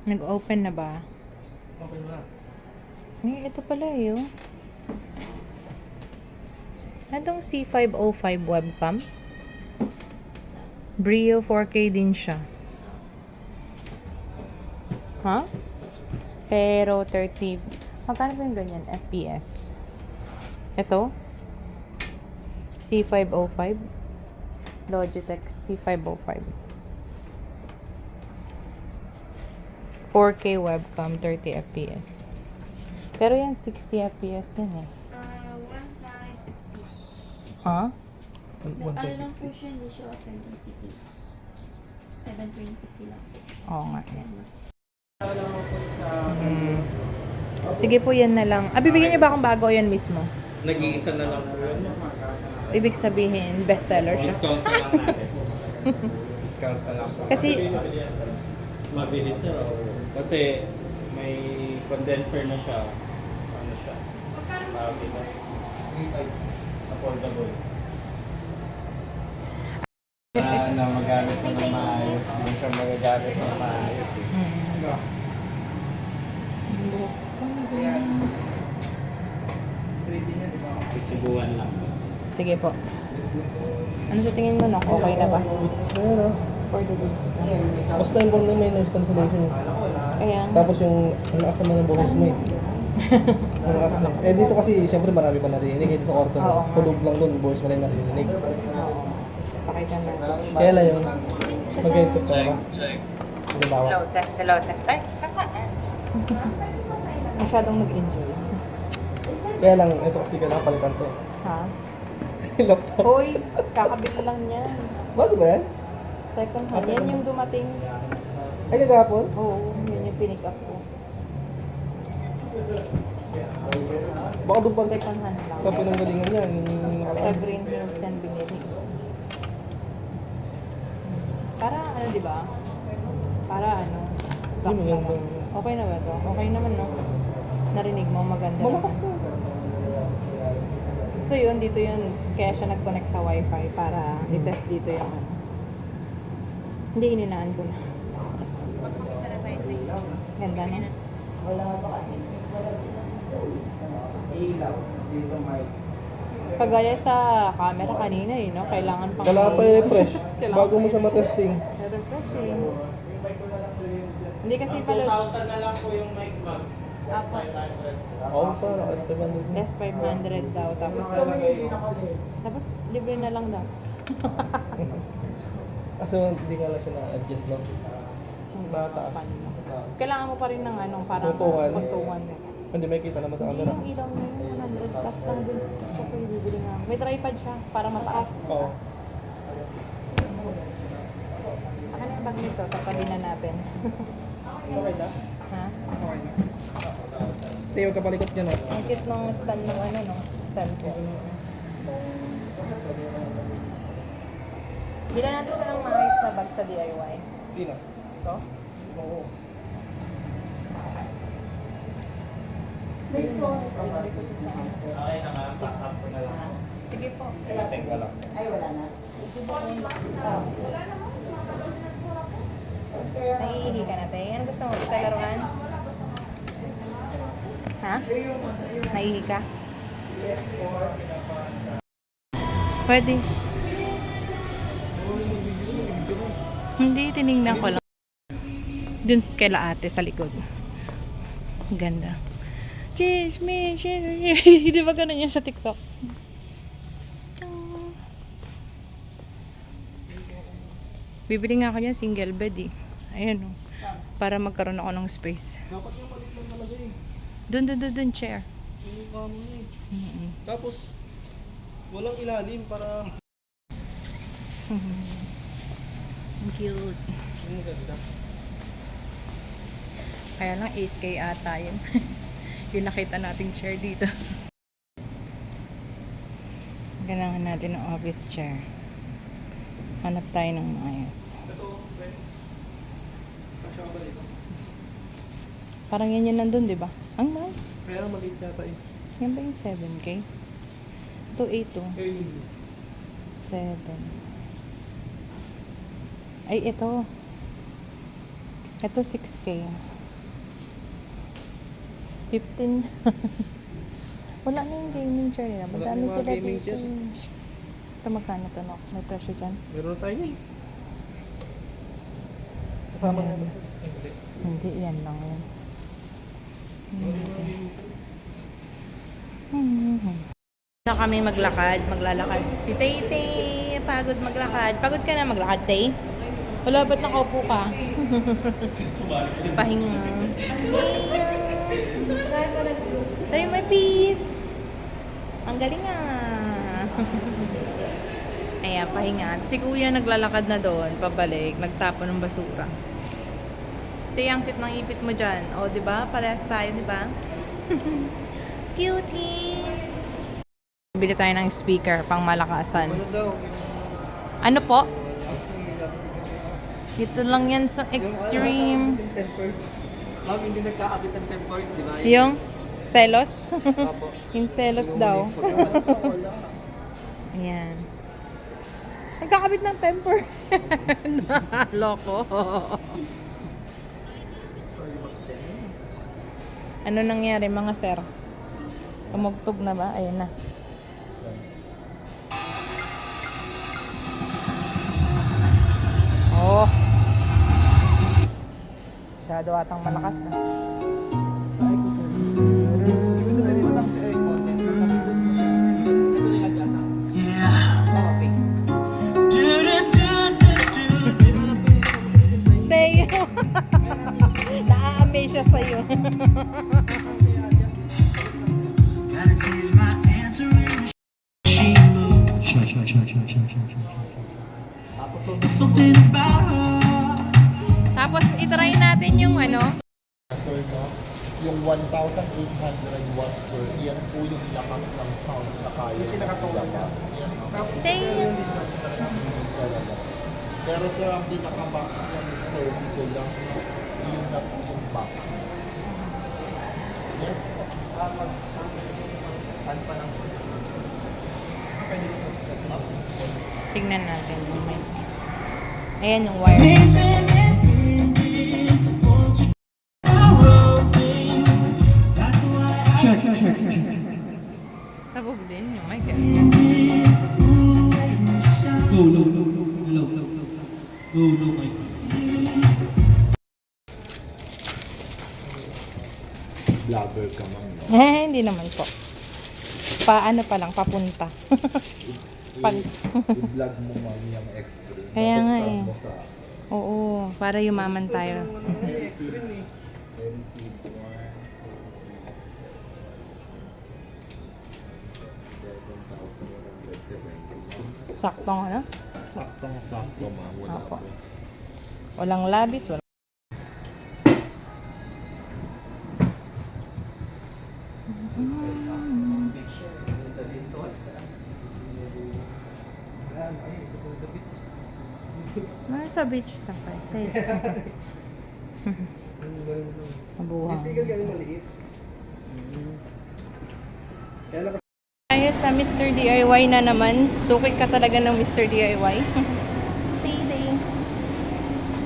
Nag-open na ba? Open mo na. Eh, ito pala eh, oh. Anong C505 webcam? Brio 4K din siya. Ha? Pero 30. Magkano ba yung ganyan? FPS. Ito? C505. Logitech C505. 4K webcam, 30 FPS. Pero yan, 60 FPS yan eh. 1,550. Ha? Ano lang po siya, hindi siya authenticity. 720p lang. Oo nga. Yan, mas. Sige po, yan na lang. Bibigyan niyo ba akong bago o yan mismo? Nag-iisa na lang po yun. Ibig sabihin, bestseller siya. Discount na lang natin. Discount na lang po. Kasi, mabilis sir. Kasi may condenser na siya. Ano siya? Affordable. Na magamit mo ng maayos. Hindi siya magagamit ng maayos. Sisibuan lang. sige po. Ano sa tingin mo, no? Okay na ba? Ano? For the goods na. Basta yung na may noise cancellation. Kaya, Tapos yung ang lakas naman ng boses mo eh. Ang lakas na. Eh dito kasi siyempre marami pa narinig. Ito sa kwarto Oo. mo. Kulog lang doon, boses mo rin narinig. pakita natin. Kaya lang yung mag-headset ka ba? Check. Hindi bawat. Hello test. Ay, kasaan? Masyadong nag-enjoy. Kaya lang, ito kasi kailangan palitan to. Ha? Laptop. Hoy, kakabili lang niya. Bago ba yan? Second hand. Yan yung dumating. Ay, kagahapon? Oo, yun yung pinick up ko. Baka doon pa Second hand lang. sa pinanggalingan yan. Sa Green Hills yan binili. Para ano, di ba? Para ano? Hindi mo yan back ba? Okay na ba to? Okay naman, no? Narinig mo, maganda. Malakas to. Ito yun, dito yun. Kaya siya nag-connect sa wifi para i-test dito yung ano. Hindi, ininaan ko na. Ganda na. Kagaya sa camera kanina eh, no? Kailangan pang... Kailangan pa i-refresh Kailangan bago mo pa siya matesting. i-refresh eh. Hindi kasi pala... 2,000 na lang po yung mic ma'am. Apo. Oo pa, naka-Esteban din. S500 daw. Tapos libre na lang daw. Kasi hindi nga lang siya na-adjust lang. Mataas. Kailangan mo pa rin ng ano, parang Tuntungan. tuntungan. Hindi may kita naman sa Hindi camera. yung ilaw na yun, 100 plus lang dun. Ito po yung bibili nga. May tripod siya para mataas. Oo. Akin na yung bag nito, tatalin na natin. Okay na? Ha? Okay na. Hindi, huwag ka palikot dyan oh. Ang cute ng stand ng ano, no? Cellphone. Bila natin siya ng maayos na bag sa DIY. Sino? Ito? Oo. Binili ko ito sa ano. Okay na nga, back ko na lang. Sige po. Send ka lang. Naiihi ka na, te. Ano gusto mo? Sa laruan? Ha? Naiihi ka? Pwede. Hindi, tinignan ko lang. Dun kaila ate sa likod. Ang ganda. Cheers me, cheers me. Di ba ganun yan sa TikTok? Bibili nga ako yan, single bed eh. Ayan o. Para magkaroon ako ng space. Dapat yung palit lang talaga eh. Dun, chair. Yung mukha mo na eh. Mm-mm. Tapos, walang ilalim para... Ang cute. Ang ganda. Kaya lang 8K ata yun. Yung nakita nating chair dito. Kailangan natin ng office chair. Hanap tayo ng maayos. Ito, Ben. Kasya ka ba dito? Parang yan yun nandun, di ba? Ang mas. Kaya maliit yata eh. Yan ba yung 7K? Ito 8 oh. Eh, 7. Ay, ito. Ito 6K. 15. Wala na yung gaming chair nila. Wala Madami na yung mga sila gaming dito. chair. Ito magkano to, no? May presyo dyan. Meron tayo yun. Kasama na ito. Hindi, yan lang yan. Na kami maglalakad. Si Tay Tay, pagod maglakad. Pagod ka na maglakad, Tay? Wala, ba't nakaupo ka? Pahinga. Tay, may peace. Ang galing ah. Ayan, pahinga. Si Kuya naglalakad na doon, pabalik, nagtapon ng basura. Tay, ang cute ng ipit mo dyan. O, di ba? Parehas tayo, di ba? Cutie! Bili tayo ng speaker pang malakasan. Ano daw? Ano po? Ito lang yan sa extreme. Yung tempered. Ma'am, hindi nagkakabit ng tempered, di ba? Yung selos? Apo. Yung selos daw. Wala. Ayan. Nagkakabit ng temper. Loko. Ano nangyari mga sir? Tumugtog na ba? Ayan na. Oh. Masyado atang malakas. Ah. Teo. Na-amaze siya sa'yo. Tapos itry natin yung ano. Sir, no? Yung 1,800 watts, sir, yan po yung lakas ng sounds na kaya ilabas. Yes. Thank you. Ilalabas. Pero sir, ang pinaka-max niya is 30 ko lang. Yun na po yung max niya. Yes. Ano pa lang? Tignan natin yung mic. Ayan yung wire. Sabog din yung mic. Vlogger ka man, no? Hindi naman po. Paano pa lang, papunta. Pag... I-vlog mo man yung extreme. Kaya Tapos nga tag eh. mo sa Oo, para yumaman tayo. MC1. Saktong ano? Saktong-sakto, ma'am. Wala Apo. po. Walang labis, walang... Sa beach sa pati. Mabuhang. Speaker galing maliit. Kaya lang Tayo sa Mr. DIY na naman. Sukit ka talaga ng Mr. DIY. Tay, tay.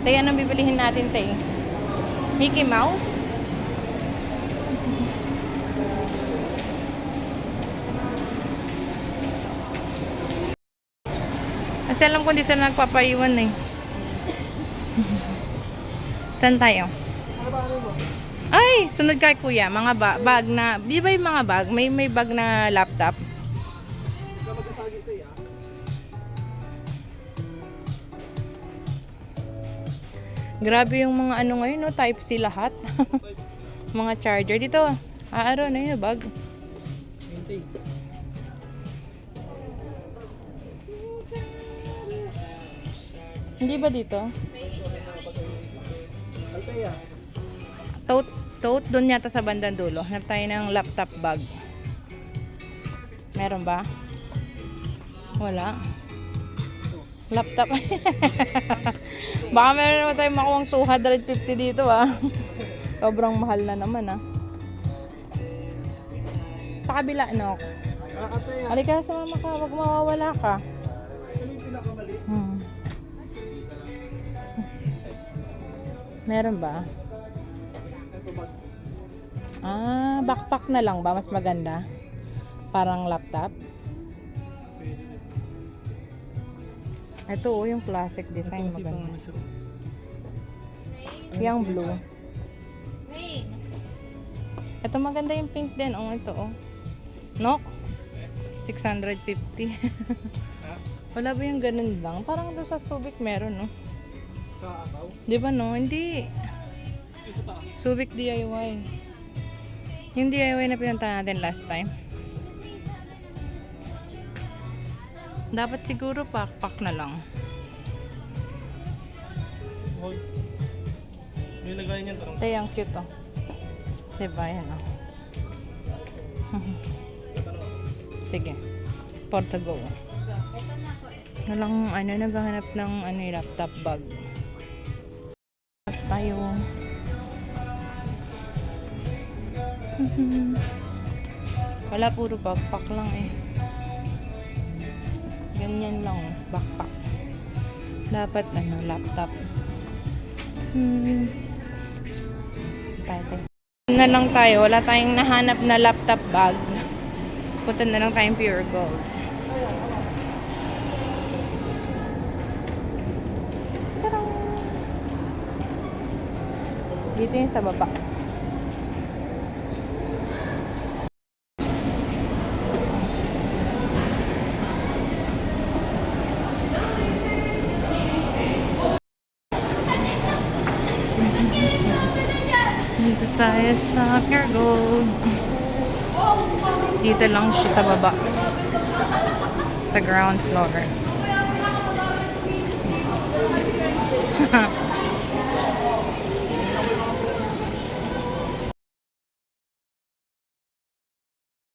Tay, anong bibilihin natin, tay? Mickey Mouse? Kasi alam ko hindi sila nagpapaiwan eh. Saan tayo? Ay, sunod kay kuya. Mga bag na, di ba yung mga bag? May bag na laptop. Grabe yung mga ano ngayon, no? Type C lahat. Mga charger. Dito, aaro na yun, bag. Hindi ba dito? Altea. Tote doon yata sa bandang dulo. Hanap tayo ng laptop bag. Meron ba? Wala. Laptop. Baka meron naman tayong makuwang 250 dito ah. Sobrang mahal na naman ah. Sa kabila no. Altea. Halika sa mama ka, wag mawawala ka. Hmm. Meron ba? Ah, backpack na lang ba? Mas maganda? Parang laptop? Ito oh, yung classic design maganda. Yung blue. Rain! Ito maganda yung pink din. Oh, ito oh. No? 650. Wala ba yung ganun lang? Parang doon sa Subic meron, no? Di ba, no? Hindi. Subic DIY. Yung DIY na pinunta natin last time. Dapat siguro pack na lang. Hoy. May lagay niyan tarong. Ito yung cute, oh. Diba, yan, oh. Sige. Portago. Walang, naghahanap ng, laptop bag. Tayo. Wala, puro backpack lang, eh. Ganyan lang, backpack. Dapat, laptop. Tayo. Na lang tayo. Wala tayong nahanap na laptop bag. Punta na lang tayong Pure Gold. Tarang! Dito yung sa baba. Dito tayo sa Pure Gold. Dito lang siya sa baba. Sa ground floor.